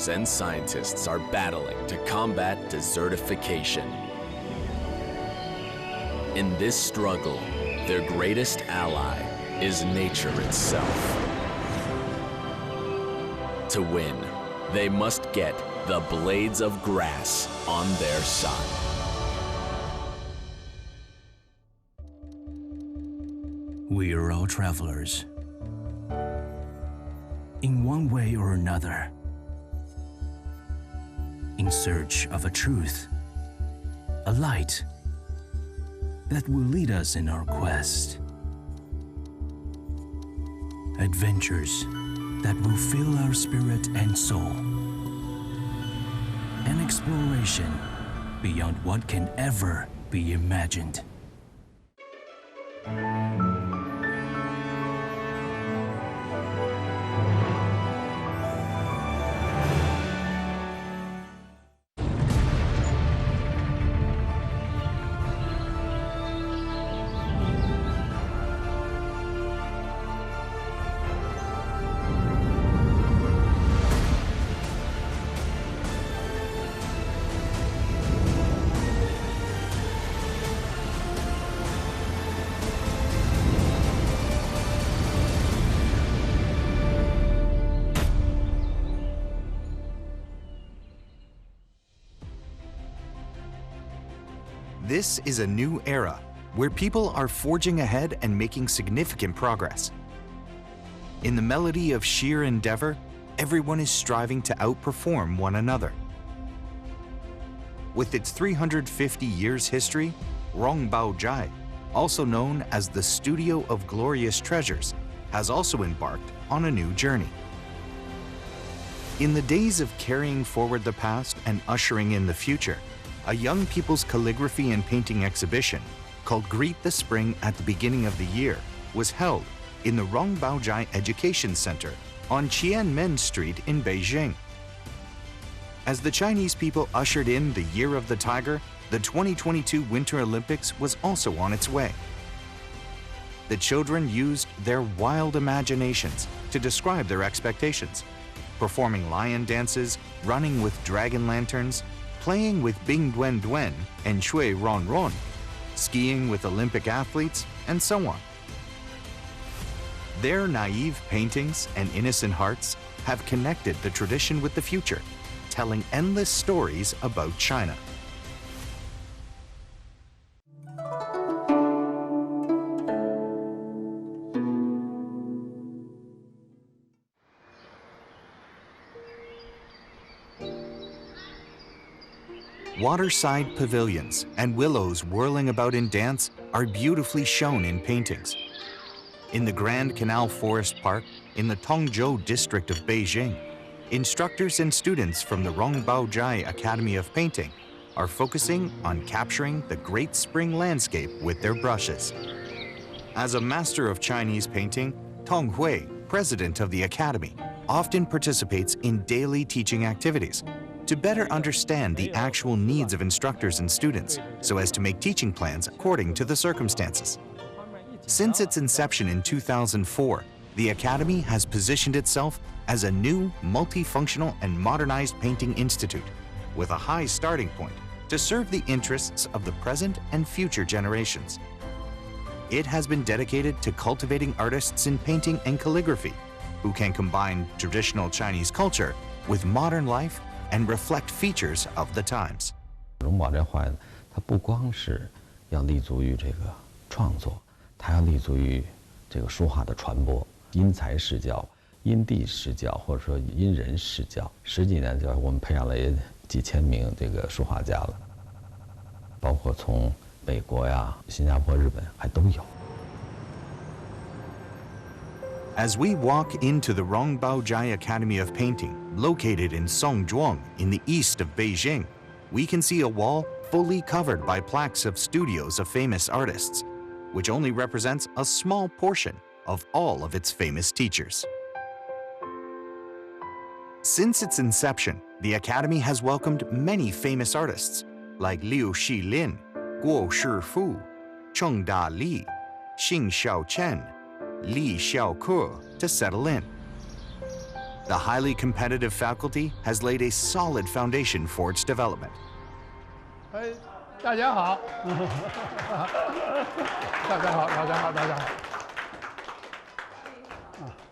teachers and scientists are battling to combat desertification. In this struggle, their greatest ally is nature itself. To win, they must get the blades of grass on their side. We are all travelers, in one way or another, in search of a truth, a light that will lead us in our quest. Adventures that will fill our spirit and soul. An exploration beyond what can ever be imagined. This is a new era where people are forging ahead and making significant progress. In the melody of sheer endeavor, everyone is striving to outperform one another. With its 350 years history, Rongbaozhai, also known as the Studio of Glorious Treasures, has also embarked on a new journey. In the days of carrying forward the past and ushering in the future, a young people's calligraphy and painting exhibition called Greet the Spring at the Beginning of the Year was held in the Rongbaozhai Education Center on Qianmen Street in Beijing. As the Chinese people ushered in the Year of the Tiger, the 2022 Winter Olympics was also on its way. The children used their wild imaginations to describe their expectations, performing lion dances, running with dragon lanterns, playing with Bing Duen Duen and Shui Ron Ron, skiing with Olympic athletes, and so on. Their naive paintings and innocent hearts have connected the tradition with the future, telling endless stories about China. Waterside pavilions and willows whirling about in dance are beautifully shown in paintings. In the Grand Canal Forest Park in the Tongzhou district of Beijing, instructors and students from the Rongbaozhai Academy of Painting are focusing on capturing the great spring landscape with their brushes. As a master of Chinese painting, Tong Hui, president of the Academy, often participates in daily teaching activities to better understand the actual needs of instructors and students so as to make teaching plans according to the circumstances. Since its inception in 2004, the Academy has positioned itself as a new, multifunctional and modernized painting institute with a high starting point to serve the interests of the present and future generations. It has been dedicated to cultivating artists in painting and calligraphy who can combine traditional Chinese culture with modern life and reflect features of the times. 荣宝这画，它不光是要立足于这个创作，它要立足于这个书画的传播，因材施教、因地施教，或者说因人施教。10几年就我们培养了也几千名这个书画家了，包括从美国呀、新加坡、日本还都有。 As we walk into the Rongbaozhai Academy of Painting, located in Songzhuang in the east of Beijing, we can see a wall fully covered by plaques of studios of famous artists, which only represents a small portion of all of its famous teachers. Since its inception, the Academy has welcomed many famous artists like Liu Xilin, Guo Shifu, Cheng Da Li, Xing Xiaochen, Li Xiaoke to settle in. The highly competitive faculty has laid a solid foundation for its development. 大家好，大家好，大家好，大家好。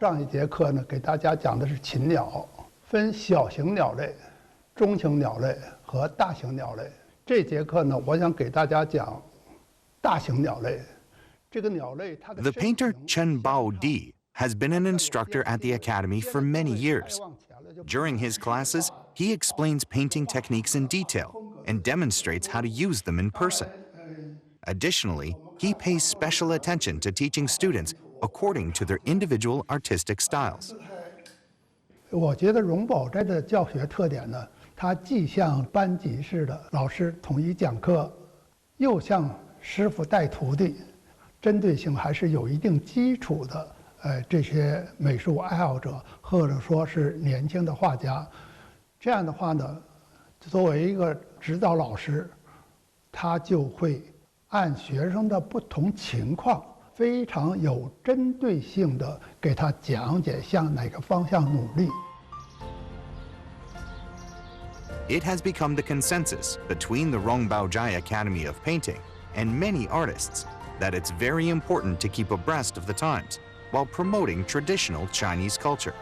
上一节课呢，给大家讲的是禽鸟，分小型鸟类、中型鸟类和大型鸟类。这节课呢，我想给大家讲大型鸟类。这个鸟类它的 The painter Chen Bao-di has been an instructor at the Academy for many years. During his classes, he explains painting techniques in detail and demonstrates how to use them in person. Additionally, he pays special attention to teaching students according to their individual artistic styles. 我觉得荣宝斋的教学特点呢，它既像班级式的老师统一讲课，又像师傅带徒弟，针对性还是有一定基础的。这些美术爱好者或者说是年轻的画家，这样的话呢，作为一个指导老师，他就会按学生的不同情况，非常有针对性的给他讲解向哪个方向努力。It has become the consensus between the Rongbaozhai Academy of Painting and many artists that it's very important to keep abreast of the times while promoting traditional Chinese culture.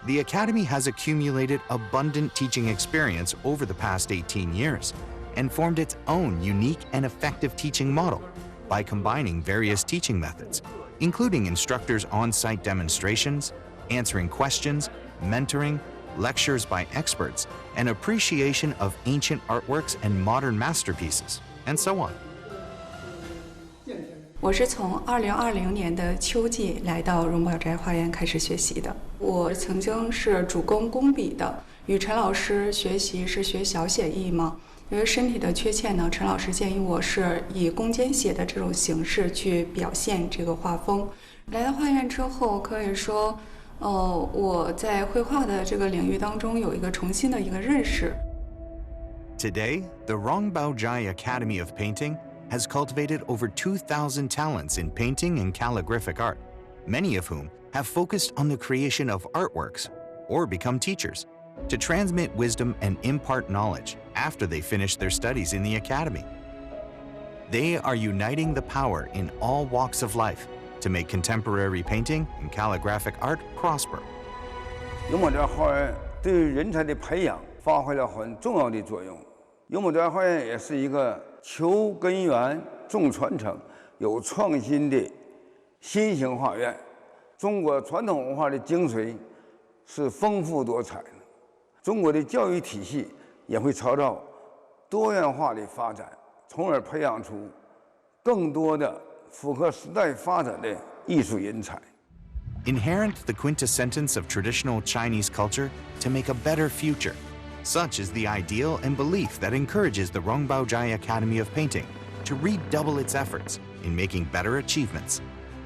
The Academy has accumulated abundant teaching experience over the past 18 years and formed its own unique and effective teaching model by combining various teaching methods, including instructors' on-site demonstrations, answering questions, mentoring, lectures by experts, and appreciation of ancient artworks and modern masterpieces, and so on. 我是从2020年的秋季来到荣宝斋花园开始学习的。我曾经是主攻工笔的，与陈老师学习是学小写意嘛。因为身体的缺陷呢，陈老师建议我是以工间写的这种形式去表现这个画风。来到花园之后，可以说，我在绘画的这个领域当中有一个重新的一个认识。Today, the Rongbaozhai Academy of Painting has cultivated over 2,000 talents in painting and calligraphic art, many of whom have focused on the creation of artworks or become teachers to transmit wisdom and impart knowledge after they finish their studies in the academy. They are uniting the power in all walks of life to make contemporary painting and calligraphic art prosper. 永宝斋花园对人才的培养发挥了很重要的作用。永宝斋花园也是一个求根源、重传承、有创新的新型画院。中国传统文化的精髓是丰富多彩的，中国的教育体系也会朝着多元化的发展，从而培养出更多的符合时代发展的艺术人才。Inherent the quintessence of traditional Chinese culture to make a better future. Such is the ideal and belief that encourages the Rongbaozhai Academy of Painting to redouble its efforts in making better achievements.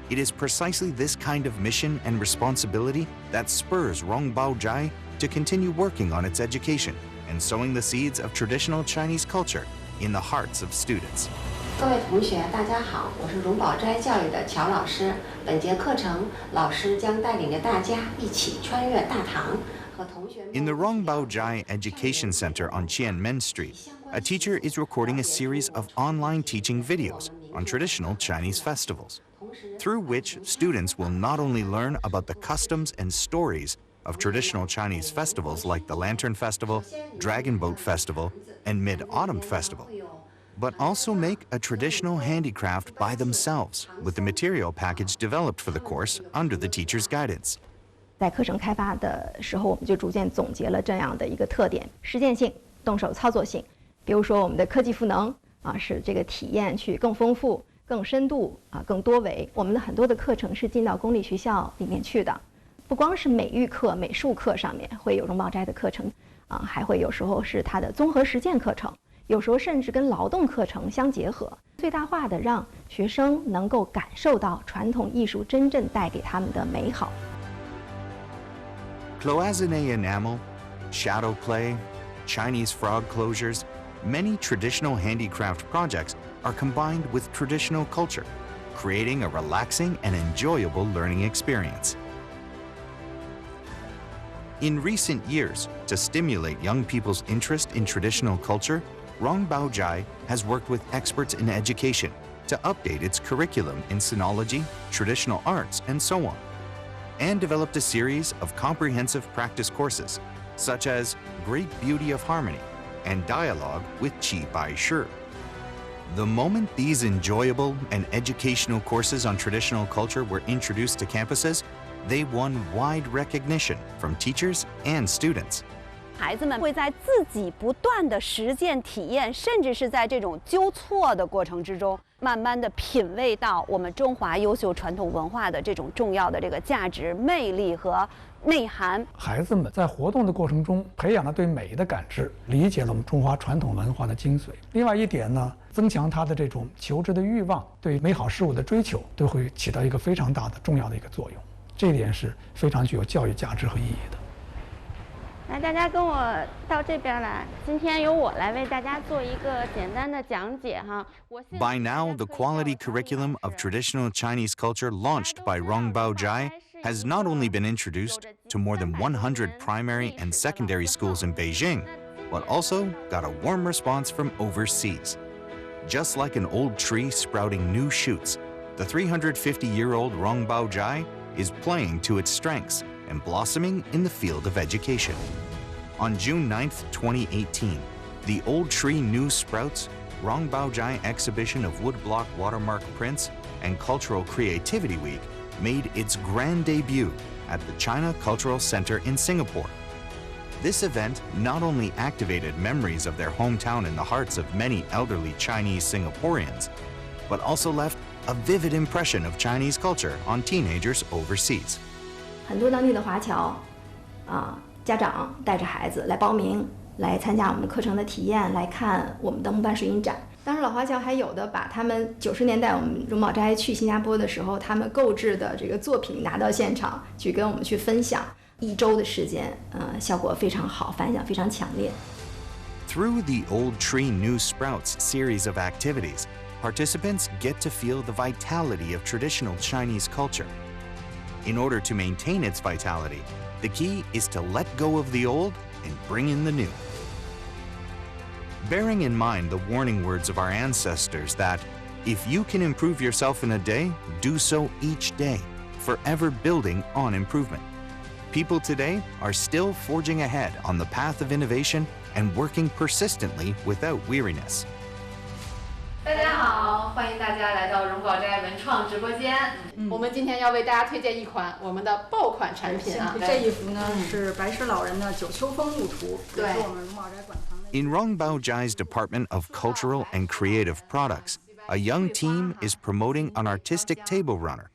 It is precisely this kind of mission and responsibility that spurs Rongbaozhai to continue working on its education and sowing the seeds of traditional Chinese culture in the hearts of students. 各位同学，大家好，我是荣宝斋教育的乔老师。本节课程，老师将带领着大家一起穿越大唐。In the Rongbaozhai Education Center on Qianmen Street, a teacher is recording a series of online teaching videos on traditional Chinese festivals, through which students will not only learn about the customs and stories of traditional Chinese festivals like the Lantern Festival, Dragon Boat Festival, and Mid-Autumn Festival, but also make a traditional handicraft by themselves with the material package developed for the course under the teacher's guidance. 在课程开发的时候，我们就逐渐总结了这样的一个特点：实践性、动手操作性。比如说，我们的科技赋能使这个体验去更丰富、更深度更多维。我们的很多的课程是进到公立学校里面去的，不光是美育课、美术课上面会有荣宝斋的课程还会有时候是它的综合实践课程，有时候甚至跟劳动课程相结合，最大化的让学生能够感受到传统艺术真正带给他们的美好。Cloisonné enamel, shadow play, Chinese frog closures, many traditional handicraft projects are combined with traditional culture, creating a relaxing and enjoyable learning experience. In recent years, to stimulate young people's interest in traditional culture, Rongbaozhai has worked with experts in education to update its curriculum in sinology, traditional arts, and so on, and developed a series of comprehensive practice courses, such as Great Beauty of Harmony and Dialogue with Qi Bai Shi. The moment these enjoyable and educational courses on traditional culture were introduced to campuses, they won wide recognition from teachers and students. 孩子们会在自己不断的实践体验，甚至是在这种纠错的过程之中，慢慢的品味到我们中华优秀传统文化的这种重要的这个价值、魅力和内涵。孩子们在活动的过程中培养了对美的感知，理解了我们中华传统文化的精髓。另外一点呢，增强他的这种求知的欲望，对美好事物的追求，都会起到一个非常大的重要的一个作用。这一点是非常具有教育价值和意义的。 来，大家跟我到这边来。今天由我来为大家做一个简单的讲解哈。By now, the quality curriculum of traditional Chinese culture launched by Rongbaozhai has not only been introduced to more than 100 primary and secondary schools in Beijing, but also got a warm response from overseas. Just like an old tree sprouting new shoots, the 350-year-old Rongbaozhai is playing to its strengths and blossoming in the field of education. On June 9th, 2018, the Old Tree New Sprouts Rongbaozhai exhibition of woodblock watermark prints and Cultural Creativity Week made its grand debut at the China Cultural Center in Singapore. This event not only activated memories of their hometown in the hearts of many elderly Chinese Singaporeans, but also left a vivid impression of Chinese culture on teenagers overseas. 很多当地的华侨，家长带着孩子来报名，来参加我们课程的体验，来看我们的木板水印展。当时老华侨还有的把他们90年代我们荣宝斋去新加坡的时候，他们购置的这个作品拿到现场去跟我们去分享。1周的时间，效果非常好，反响非常强烈。Through the Old Tree New Sprouts series of activities, participants get to feel the vitality of traditional Chinese culture. In order to maintain its vitality, the key is to let go of the old and bring in the new. Bearing in mind the warning words of our ancestors that, if you can improve yourself in a day, do so each day, forever building on improvement. People today are still forging ahead on the path of innovation and working persistently without weariness. 大家好，欢迎大家来到荣宝斋文创直播间。我们今天要为大家推荐一款我们的爆款产品啊。这一幅呢是白石老人的九秋风路图，也是我们荣宝斋馆藏的。In Rongbaozhai's Department of Cultural and Creative Products, a young team is promoting an artistic table runner.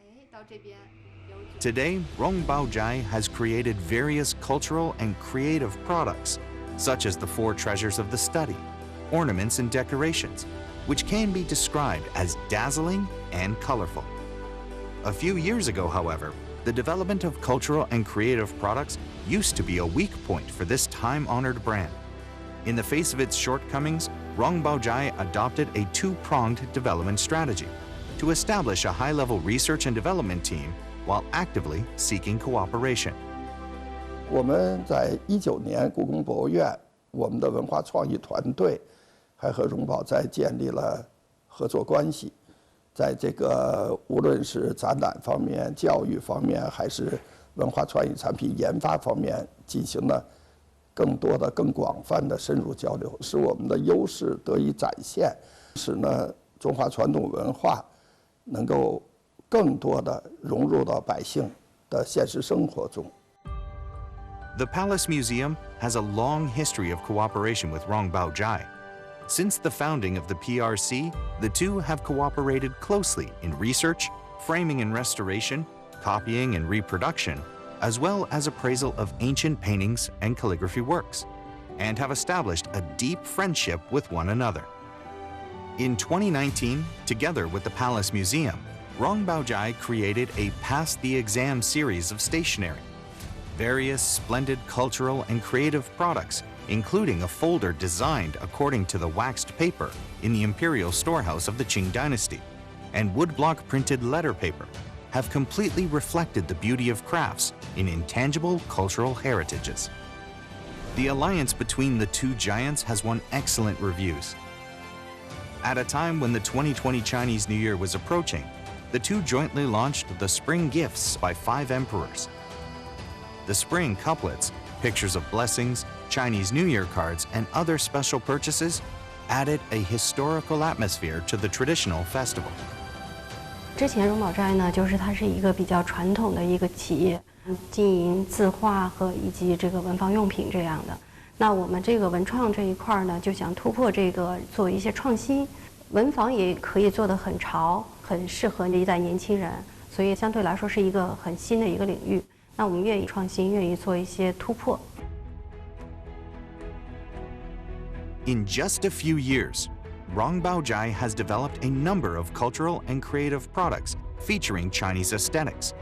Today, Rongbaozhai has created various cultural and creative products, such as the 4 treasures of the study, ornaments and decorations, which can be described as dazzling and colorful. A few years ago, however, the development of cultural and creative products used to be a weak point for this time-honored brand. In the face of its shortcomings, Rongbaozhai adopted a 2-pronged development strategy to establish a high-level research and development team while actively seeking cooperation. 我们在19年故宫博物院，我们的文化创意团队还和荣宝斋建立了合作关系，在这个无论是展览方面、教育方面，还是文化创意产品研发方面，进行了更多的、更广泛的深入交流，使我们的优势得以展现，使呢中华传统文化能够更多的融入到百姓的现实生活中。 The Palace Museum has a long history of cooperation with Rongbaozhai. Since the founding of the PRC, the two have cooperated closely in research, framing and restoration, copying and reproduction, as well as appraisal of ancient paintings and calligraphy works, and have established a deep friendship with one another. In 2019, together with the Palace Museum, Rongbaozhai created a Pass the Exam series of stationery. Various splendid cultural and creative products, including a folder designed according to the waxed paper in the imperial storehouse of the Qing dynasty, and woodblock printed letter paper, have completely reflected the beauty of crafts in intangible cultural heritages. The alliance between the two giants has won excellent reviews. At a time when the 2020 Chinese New Year was approaching, the two jointly launched the Spring Gifts by 5 Emperors. The spring couplets, pictures of blessings, Chinese New Year cards, and other special purchases added a historical atmosphere to the traditional festival. 之前荣宝斋呢，就是它是一个比较传统的一个企业，经营字画和以及这个文房用品这样的。那我们这个文创这一块呢，就想突破这个，做一些创新。文房也可以做得很潮，很适合一代年轻人，所以相对来说是一个很新的一个领域。那我们愿意创新，愿意做一些突破。In just a few years, Rongbaozhai has developed a number of cultural and creative products featuring Chinese aesthetics,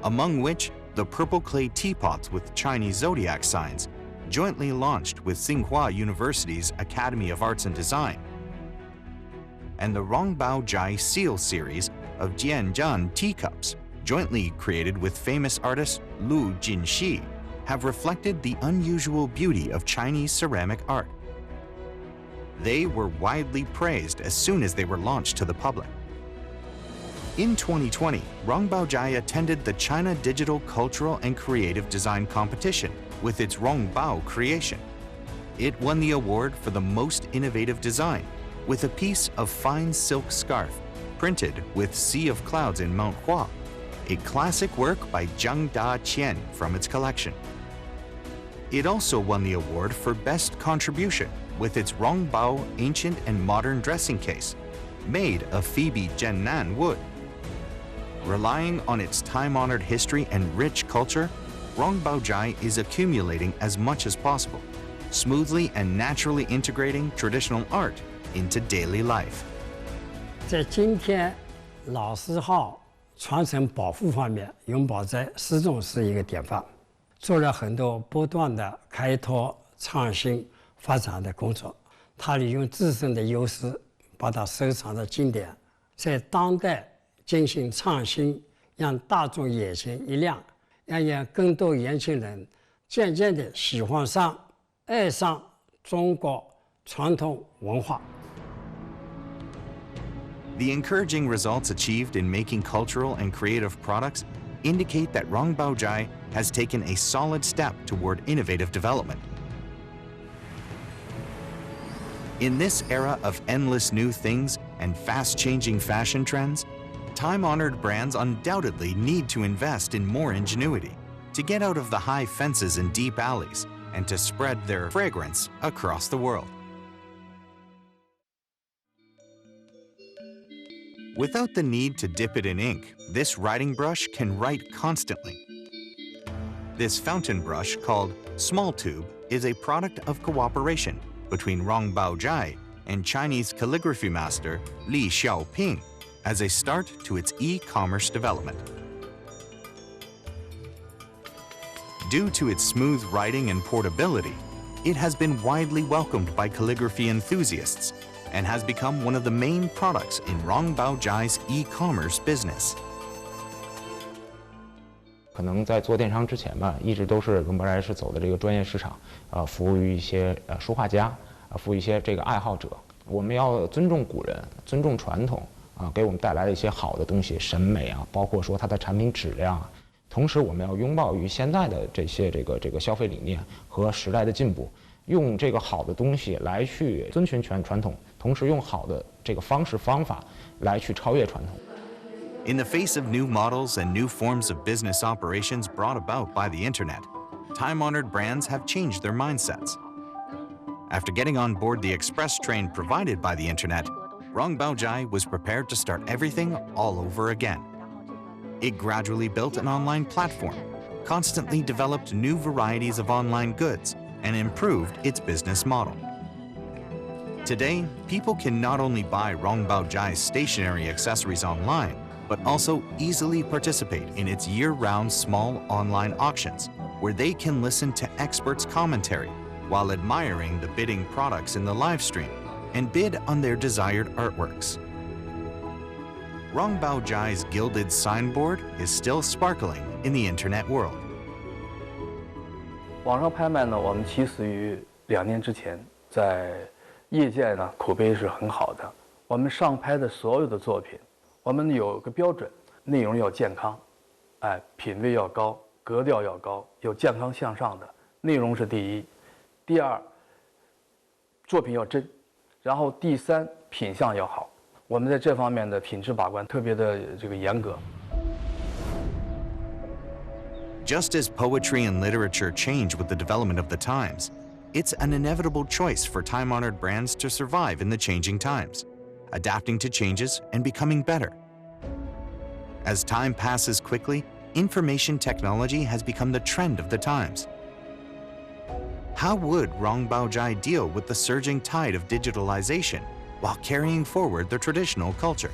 among which the purple clay teapots with Chinese zodiac signs, jointly launched with Tsinghua University's Academy of Arts and Design, and the Rongbaozhai Seal series of Jianzhan teacups, jointly created with famous artist Lu Jinxi, have reflected the unusual beauty of Chinese ceramic art. They were widely praised as soon as they were launched to the public. In 2020, Rongbaozhai attended the China Digital Cultural and Creative Design Competition with its Rongbao creation. It won the award for the most innovative design with a piece of fine silk scarf printed with Sea of Clouds in Mount Hua, a classic work by Zhang Da-Qian from its collection. It also won the award for Best Contribution with its Rongbao Ancient and Modern Dressing Case, made of Phoebe Zhennan wood. Relying on its time-honored history and rich culture, Rongbaozhai is accumulating as much as possible, smoothly and naturally integrating traditional art into daily life. 在今天老字号传承保护方面，永宝斋始终是一个典范，做了很多不断的开拓、创新、发展的工作。他利用自身的优势，把它收藏的经典，在当代进行创新，让大众眼前一亮，让更多年轻人渐渐地喜欢上、爱上中国传统文化。 The encouraging results achieved in making cultural and creative products indicate that Rongbaozhai has taken a solid step toward innovative development. In this era of endless new things and fast-changing fashion trends, time-honored brands undoubtedly need to invest in more ingenuity to get out of the high fences and deep alleys and to spread their fragrance across the world. Without the need to dip it in ink, this writing brush can write constantly. This fountain brush, called Small Tube, is a product of cooperation between Rongbaozhai and Chinese calligraphy master Li Xiaoping as a start to its e-commerce development. Due to its smooth writing and portability, it has been widely welcomed by calligraphy enthusiasts and has become one of the main products in Rongbaozhai's e-commerce business. 可能在做电商之前吧，一直都是荣宝斋是走的这个专业市场，服务于一些书画家，服务一些这个爱好者。我们要尊重古人，尊重传统给我们带来的一些好的东西，审美啊，包括说它的产品质量啊。同时，我们要拥抱于现在的这些这个消费理念和时代的进步。 用这个好的东西来去遵循传统，同时用好的这个方式方法来去超越传统。In the face of new models and new forms of business operations brought about by the internet, time-honored brands have changed their mindsets. After getting on board the express train provided by the internet, Rongbaozhai was prepared to start everything all over again. It gradually built an online platform, constantly developed new varieties of online goods, and improved its business model. Today, people can not only buy Rongbaozhai's stationery accessories online, but also easily participate in its year-round small online auctions, where they can listen to experts' commentary while admiring the bidding products in the live stream and bid on their desired artworks. Rong Baojai's gilded signboard is still sparkling in the internet world. 网上拍卖呢，我们起始于2年之前，在业界呢口碑是很好的。我们上拍的所有的作品，我们有个标准，内容要健康，品位要高，格调要高，有健康向上的内容是第一，第二，作品要真，然后第三，品相要好。我们在这方面的品质把关特别的这个严格。 Just as poetry and literature change with the development of the times, it's an inevitable choice for time-honored brands to survive in the changing times, adapting to changes and becoming better. As time passes quickly, information technology has become the trend of the times. How would Rong Baojai deal with the surging tide of digitalization while carrying forward the traditional culture?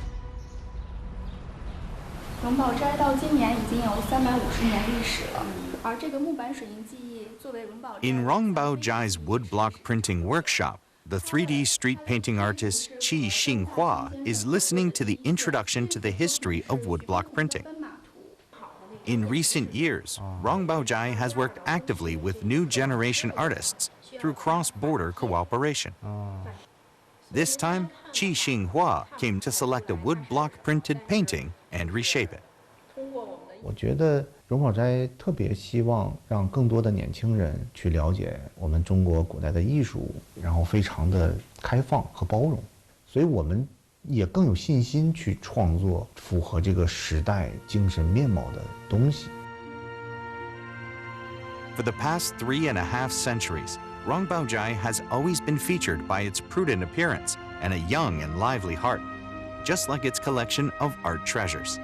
荣宝斋到今年已经有350年历史了，而这个木板水印技艺作为荣宝斋 In Rong Baojai's woodblock printing workshop, the 3D street painting artist Qi Xinghua is listening to the introduction to the history of woodblock printing. In recent years, Rong Baojai has worked actively with new generation artists through cross-border cooperation. This time, Qi Xinghua came to select a woodblock printed painting and reshape it. 我觉得荣宝斋特别希望让更多的年轻人去了解我们中国古代的艺术，然后非常的开放和包容，所以我们也更有信心去创作符合这个时代精神面貌的东西。For the past 3.5 centuries, Rong Baojai has always been featured by its prudent appearance and a young and lively heart, just like its collection of art treasures.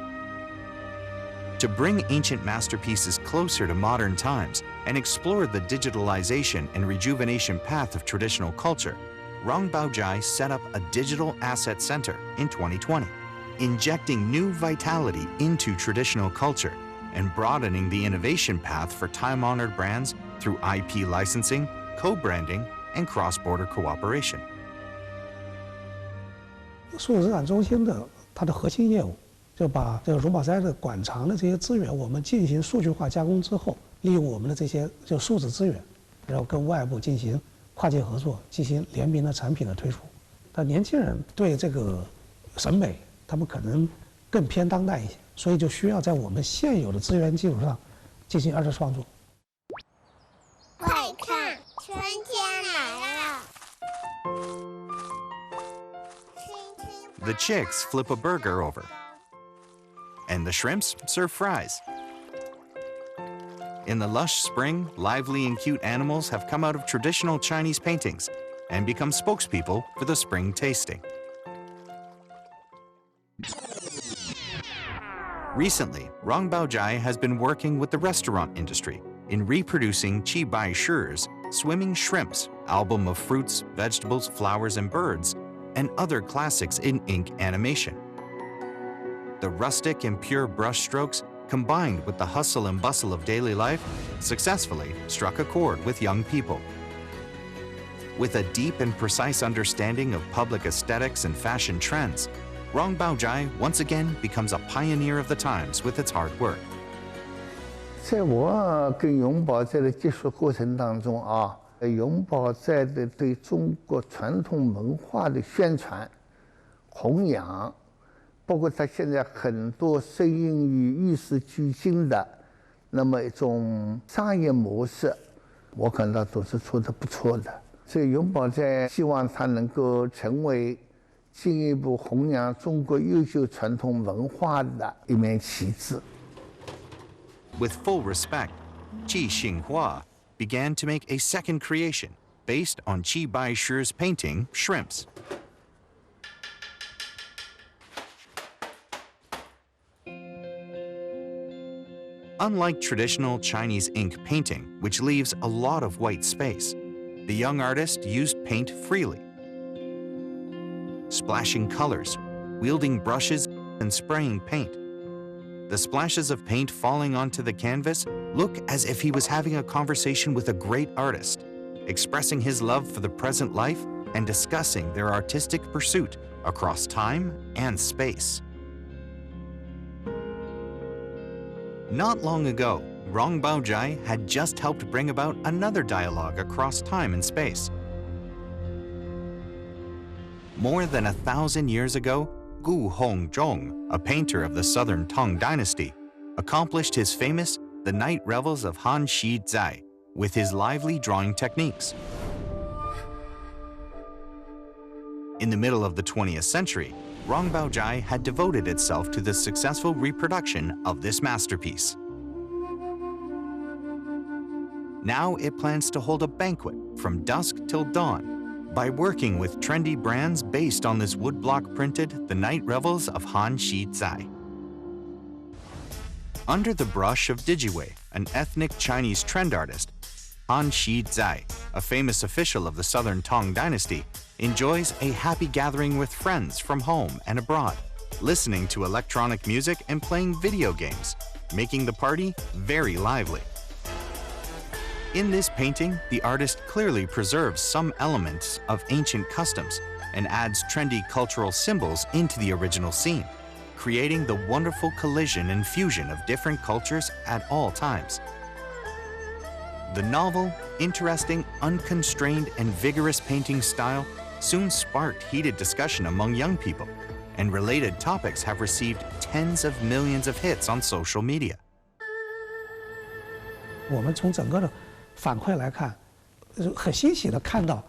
To bring ancient masterpieces closer to modern times and explore the digitalization and rejuvenation path of traditional culture, Rong Baojai set up a digital asset center in 2020, injecting new vitality into traditional culture and broadening the innovation path for time-honored brands through IP licensing, co-branding, and cross-border cooperation. 数字资产中心的它的核心业务，就把这个荣宝斋的馆藏的这些资源，我们进行数据化加工之后，利用我们的这些就数字资源，然后跟外部进行跨界合作，进行联名的产品的推出。但年轻人对这个审美，他们可能更偏当代一些，所以就需要在我们现有的资源基础上进行二次创作。快看，春天来了！ The chicks flip a burger over, and the shrimps serve fries. In the lush spring, lively and cute animals have come out of traditional Chinese paintings and become spokespeople for the spring tasting. Recently, Rong Baojai has been working with the restaurant industry in reproducing Qi Bai Shi's Swimming Shrimps, album of fruits, vegetables, flowers, and birds, and other classics in ink animation. The rustic and pure brushstrokes, combined with the hustle and bustle of daily life, successfully struck a chord with young people. With a deep and precise understanding of public aesthetics and fashion trends, Rong Baojai once again becomes a pioneer of the times with its hard work. 在我跟荣宝斋的接触过程当中啊，荣宝斋的对中国传统文化的宣传、弘扬，包括它现在很多适应于与时俱进的那么一种商业模式，我感到都是做得不错的。所以荣宝斋希望它能够成为进一步弘扬中国优秀传统文化的一面旗帜。 With full respect, Qi Xinghua began to make a second creation based on Qi Bai Shi's painting, Shrimps. Unlike traditional Chinese ink painting, which leaves a lot of white space, the young artist used paint freely, splashing colors, wielding brushes, and spraying paint. The splashes of paint falling onto the canvas look as if he was having a conversation with a great artist, expressing his love for the present life and discussing their artistic pursuit across time and space. Not long ago, Rong Baozhai had just helped bring about another dialogue across time and space. More than 1,000 years ago, Gu Hongzhong, a painter of the southern Tang dynasty, accomplished his famous The Night Revels of Han Shi Zai with his lively drawing techniques. In the middle of the 20th century, Rong Baozhai had devoted itself to the successful reproduction of this masterpiece. Now it plans to hold a banquet from dusk till dawn by working with trendy brands based on this woodblock printed The Night Revels of Han Shi Zai. Under the brush of Dijiwei, an ethnic Chinese trend artist, Han Shi Zai, a famous official of the southern Tang dynasty, enjoys a happy gathering with friends from home and abroad, listening to electronic music and playing video games, making the party very lively. In this painting, the artist clearly preserves some elements of ancient customs and adds trendy cultural symbols into the original scene, creating the wonderful collision and fusion of different cultures at all times. The novel, interesting, unconstrained, and vigorous painting style soon sparked heated discussion among young people, and related topics have received tens of millions of hits on social media. 我们从整个的反馈来看，很欣喜的看到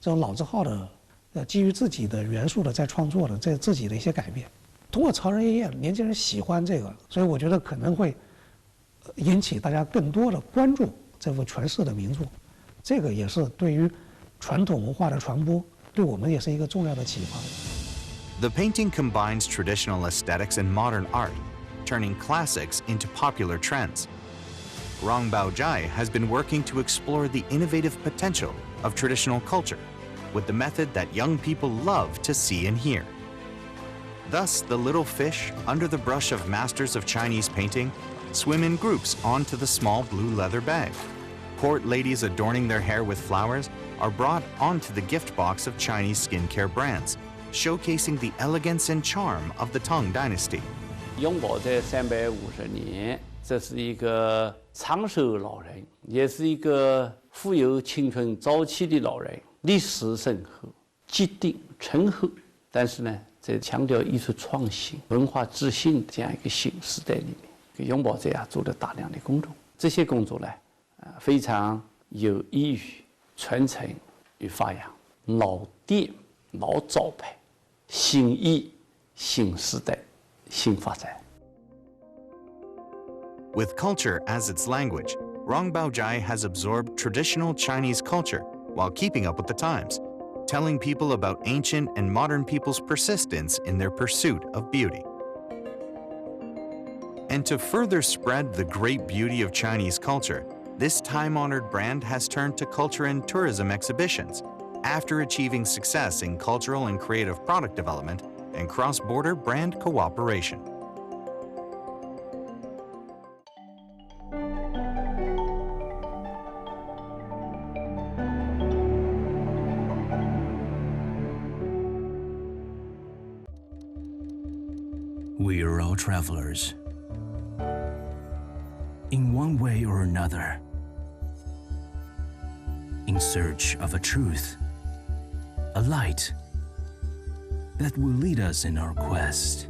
这种老字号的基于自己的元素的在创作的这自己的一些改变。通过《潮人夜夜》，年轻人喜欢这个，所以我觉得可能会引起大家更多的关注这部传世的名作。这个也是对于传统文化的传播，对我们也是一个重要的启发。The painting combines traditional aesthetics and modern art, turning classics into popular trends. Rong Baozhai has been working to explore the innovative potential of traditional culture with the method that young people love to see and hear. Thus, the little fish, under the brush of masters of Chinese painting, swim in groups onto the small blue leather bag. Court ladies adorning their hair with flowers are brought onto the gift box of Chinese skincare brands, showcasing the elegance and charm of the Tang dynasty. 永保这350年，这是一个长寿老人，也是一个富有青春朝气的老人，历史深厚、坚定、醇厚。但是呢，在强调艺术创新、文化自信这样一个新时代里面，永保这样做了大量的工作。这些工作呢，非常有益于传承与发扬老店、老招牌、新意、新时代、新发展。 With culture as its language, Rong Baozhai has absorbed traditional Chinese culture while keeping up with the times, telling people about ancient and modern people's persistence in their pursuit of beauty. And to further spread the great beauty of Chinese culture, this time-honored brand has turned to culture and tourism exhibitions after achieving success in cultural and creative product development and cross-border brand cooperation. We are all travelers, in one way or another, in search of a truth, a light that will lead us in our quest.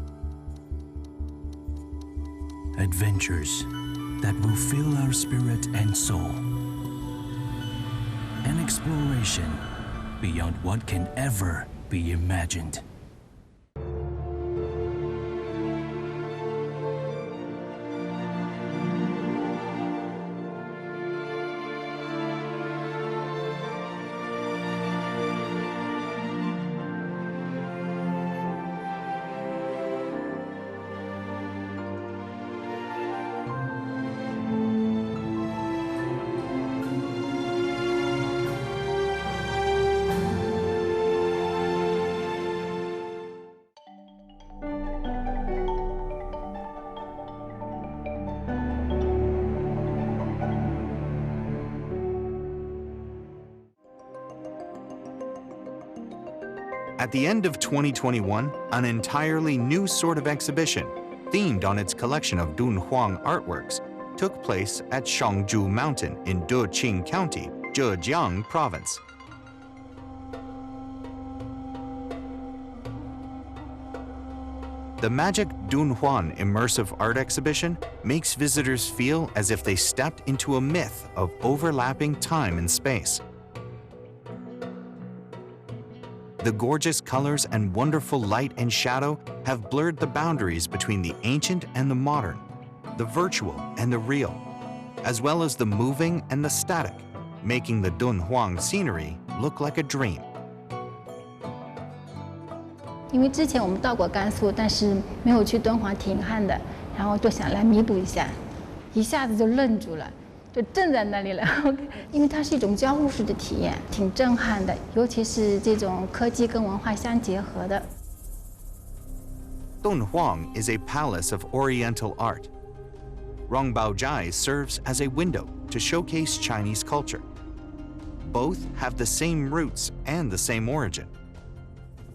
Adventures that will fill our spirit and soul. An exploration beyond what can ever be imagined. At the end of 2021, an entirely new sort of exhibition, themed on its collection of Dunhuang artworks, took place at Shangzhou Mountain in Deqing County, Zhejiang Province. The Magic Dunhuang immersive art exhibition makes visitors feel as if they stepped into a myth of overlapping time and space. The gorgeous colors and wonderful light and shadow have blurred the boundaries between the ancient and the modern, the virtual and the real, as well as the moving and the static, making the Dunhuang scenery look like a dream. 因为之前我们到过甘肃，但是没有去敦煌，挺遗憾的。然后就想来弥补一下，一下子就愣住了，就站在那里了。因为它是一种交互式的体验，挺震撼的，尤其是这种科技跟文化相结合的。Dunhuang is a palace of Oriental art. Rongbaozhai serves as a window to showcase Chinese culture. Both have the same roots and the same origin.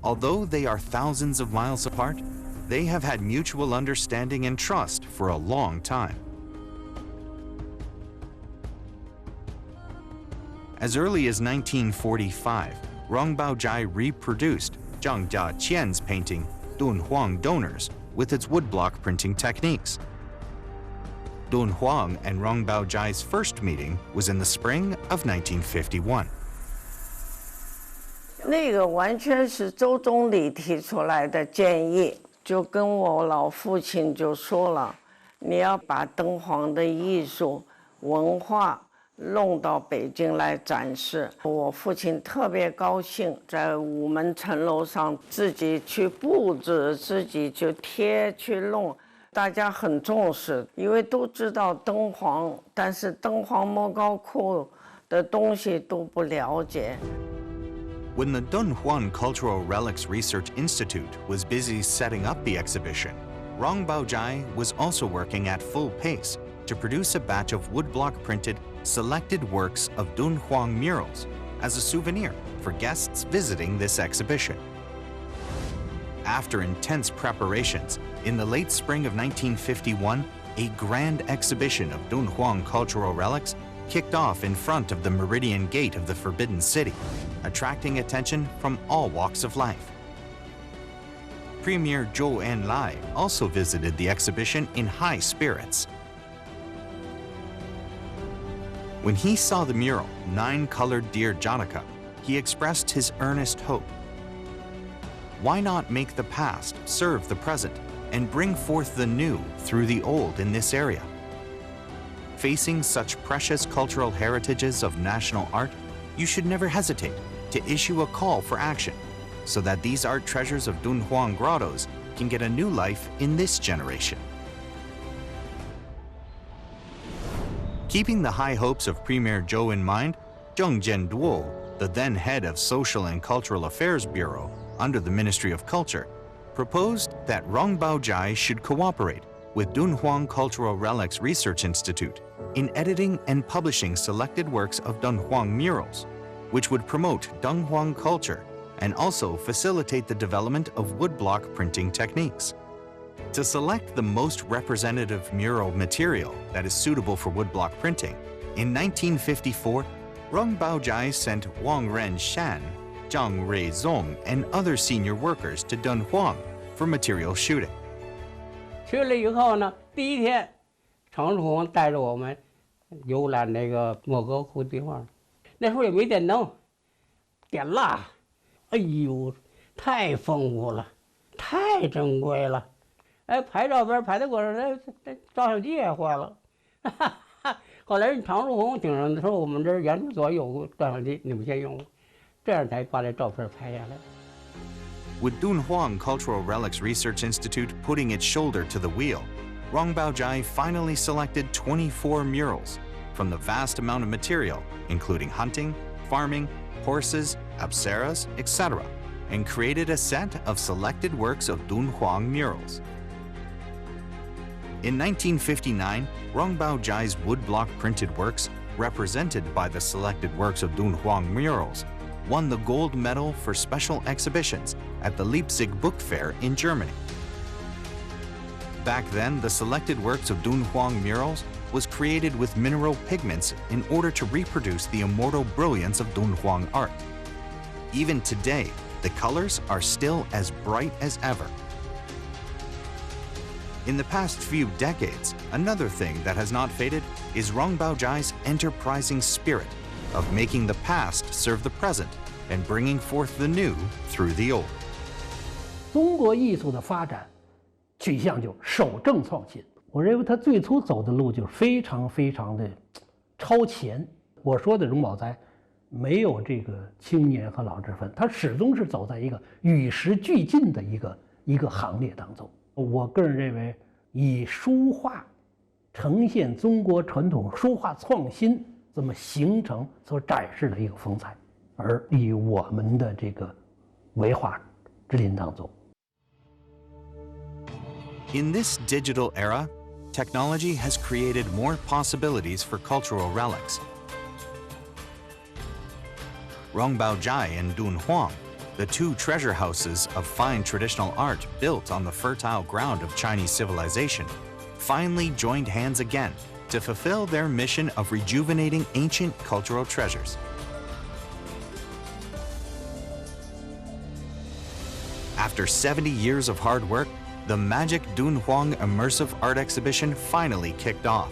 Although they are thousands of miles apart, they have had mutual understanding and trust for a long time. As early as 1945, Rongbaozhai reproduced Zhang Jiaqian's painting Dunhuang Donors with its woodblock printing techniques. Dunhuang and Rongbaozhai's first meeting was in the spring of 1951. 那个完全是周总理提出来的建议，就跟我老父亲就说了，你要把敦煌的艺术文化弄到北京来展示。我父亲特别高兴，在午门城楼上自己去布置，自己去贴去弄，大家很重视，因为都知道敦煌，但是敦煌莫高窟的东西都不了解。 When the Dunhuang Cultural Relics Research Institute was busy setting up the exhibition, Rongbaozhai was also working at full pace to produce a batch of woodblock-printed selected works of Dunhuang murals as a souvenir for guests visiting this exhibition. After intense preparations, in the late spring of 1951, a grand exhibition of Dunhuang cultural relics kicked off in front of the Meridian Gate of the Forbidden City, attracting attention from all walks of life. Premier Zhou Enlai also visited the exhibition in high spirits. When he saw the mural, 9-colored Dear Janaka, he expressed his earnest hope. Why not make the past serve the present and bring forth the new through the old in this area? Facing such precious cultural heritages of national art, you should never hesitate to issue a call for action so that these art treasures of Dunhuang grottos can get a new life in this generation. Keeping the high hopes of Premier Zhou in mind, Zheng Jianduo, the then head of Social and Cultural Affairs Bureau under the Ministry of Culture, proposed that Rongbaozhai should cooperate with Dunhuang Cultural Relics Research Institute in editing and publishing selected works of Dunhuang murals, which would promote Dunhuang culture and also facilitate the development of woodblock printing techniques. To select the most representative mural material that is suitable for woodblock printing, in 1954, Rongbaozhai sent Wang Renshan, Zhang Ruizong, and other senior workers to Dunhuang for material shooting. 去了以后呢，第一天，常书鸿带着我们游览那个莫高窟地方。那时候也没电灯，点蜡，哎呦，太丰富了，太珍贵了。哎，拍照片拍的过程，那照相机也坏了。后来人常书鸿听人说我们这儿研究所有照相机，你们先用，这样才把这照片拍下来。 With Dunhuang Cultural Relics Research Institute putting its shoulder to the wheel, Rongbaozhai finally selected 24 murals from the vast amount of material, including hunting, farming, horses, apsaras, etc., and created a set of selected works of Dunhuang murals. In 1959, Rongbaozhai's woodblock printed works, represented by the selected works of Dunhuang murals, won the gold medal for special exhibitions at the Leipzig Book Fair in Germany. Back then, the selected works of Dunhuang murals was created with mineral pigments in order to reproduce the immortal brilliance of Dunhuang art. Even today, the colors are still as bright as ever. In the past few decades, another thing that has not faded is Rongbaozhai's enterprising spirit of making the past serve the present and bringing forth the new through the old. 中国艺术的发展取向就守正创新。我认为他最初走的路就是非常的超前。我说的荣宝斋没有这个青年和老之分，他始终是走在一个与时俱进的一个行列当中。我个人认为，以书画呈现中国传统书画创新这么形成所展示的一个风采，而立于我们的这个文化之林当中。In this digital era, technology has created more possibilities for cultural relics. Rongbaozhai and Dunhuang, the two treasure houses of fine traditional art built on the fertile ground of Chinese civilization, finally joined hands again to fulfill their mission of rejuvenating ancient cultural treasures. After 70 years of hard work, the Magic Dunhuang Immersive Art Exhibition finally kicked off,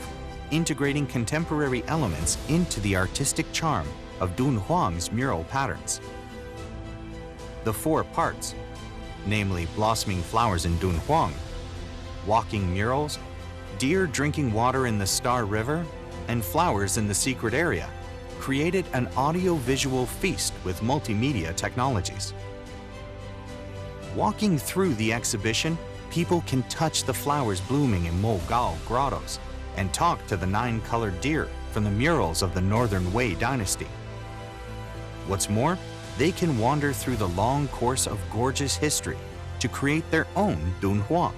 integrating contemporary elements into the artistic charm of Dunhuang's mural patterns. The 4 parts, namely blossoming flowers in Dunhuang, walking murals, deer drinking water in the Star River, and flowers in the secret area, created an audio-visual feast with multimedia technologies. Walking through the exhibition, people can touch the flowers blooming in Mogao grottos and talk to the 9-colored deer from the murals of the Northern Wei dynasty. What's more, they can wander through the long course of gorgeous history to create their own Dunhuang.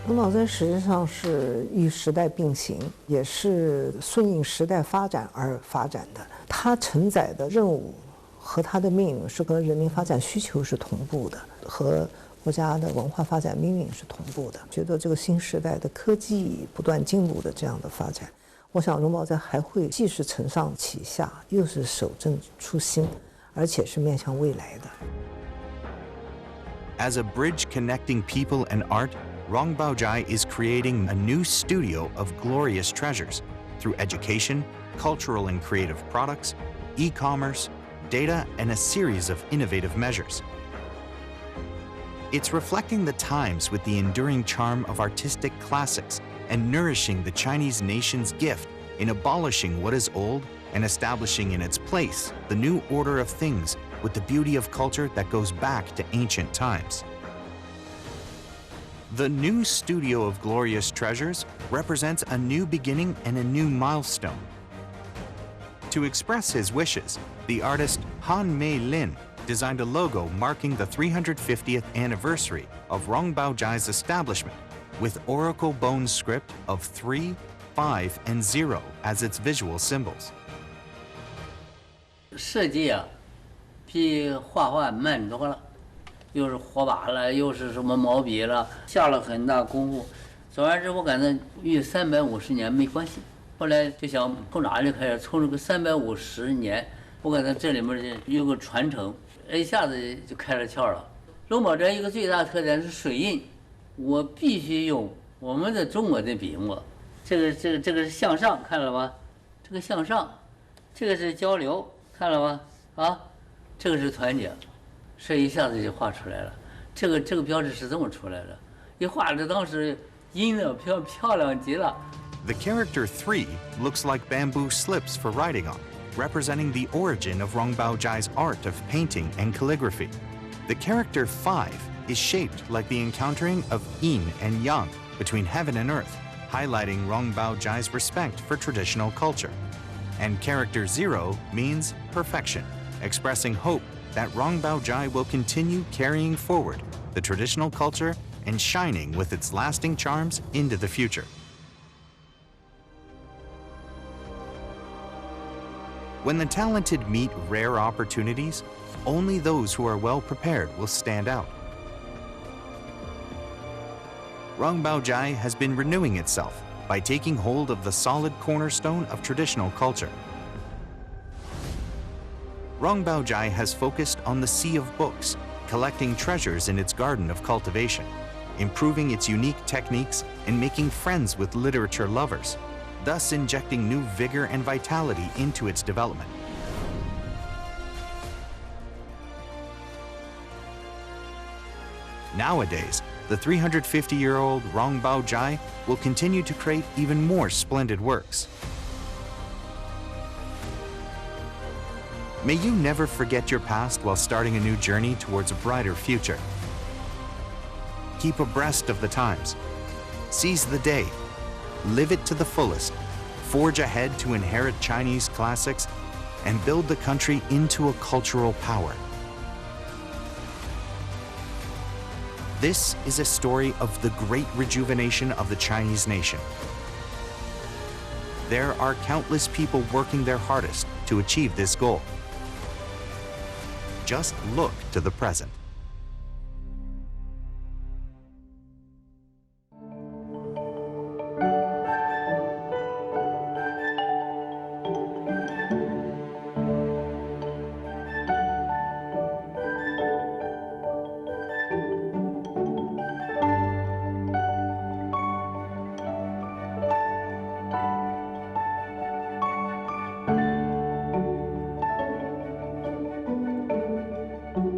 荣宝斋实际上是与时代并行，也是顺应时代发展而发展的。它承载的任务和它的命运是和人民发展需求是同步的，和国家的文化发展命运是同步的。觉得这个新时代的科技不断进步的这样的发展，我想荣宝斋还会既是承上启下，又是守正出新，而且是面向未来的。As a bridge connecting people and art, Rongbaozhai is creating a new studio of glorious treasures through education, cultural and creative products, e-commerce, data, and a series of innovative measures. It's reflecting the times with the enduring charm of artistic classics and nourishing the Chinese nation's gift in abolishing what is old and establishing in its place the new order of things with the beauty of culture that goes back to ancient times. The new Studio of Glorious Treasures represents a new beginning and a new milestone. To express his wishes, the artist Han Mei Lin designed a logo marking the 350th anniversary of Rongbaozhai's establishment, with oracle bone script of 3, 5, and 0 as its visual symbols. 设计啊，比画画慢多了，又是火把了，又是什么毛笔了，下了很大功夫。总而言之，我感觉与350年没关系。后来就想从哪里开始，从这个350年，我感觉这里面有个传承，一下子就开了窍了。荣宝斋一个最大特点是水印，我必须用我们的中国的笔墨。这个是向上，看了吧？这个向上，这个是交流，看了吧？啊，这个是团结，这一下子就画出来了。这个标志是这么出来的，一画的当时印的漂亮极了。The character 3 looks like bamboo slips for writing on, representing the origin of Rongbaozhai's art of painting and calligraphy. The character 5 is shaped like the encountering of yin and yang between heaven and earth, highlighting Rongbaozhai's respect for traditional culture. And character 0 means perfection, expressing hope that Rongbaozhai will continue carrying forward the traditional culture and shining with its lasting charms into the future. When the talented meet rare opportunities, only those who are well prepared will stand out. Rongbaozhai has been renewing itself by taking hold of the solid cornerstone of traditional culture. Rongbaozhai has focused on the sea of books, collecting treasures in its garden of cultivation, improving its unique techniques and making friends with literature lovers, thus injecting new vigor and vitality into its development. Nowadays, the 350-year-old Rongbaozhai will continue to create even more splendid works. May you never forget your past while starting a new journey towards a brighter future. Keep abreast of the times. Seize the day. Live it to the fullest. Forge ahead to inherit Chinese classics and build the country into a cultural power. This is a story of the great rejuvenation of the Chinese nation. There are countless people working their hardest to achieve this goal. Just look to the present.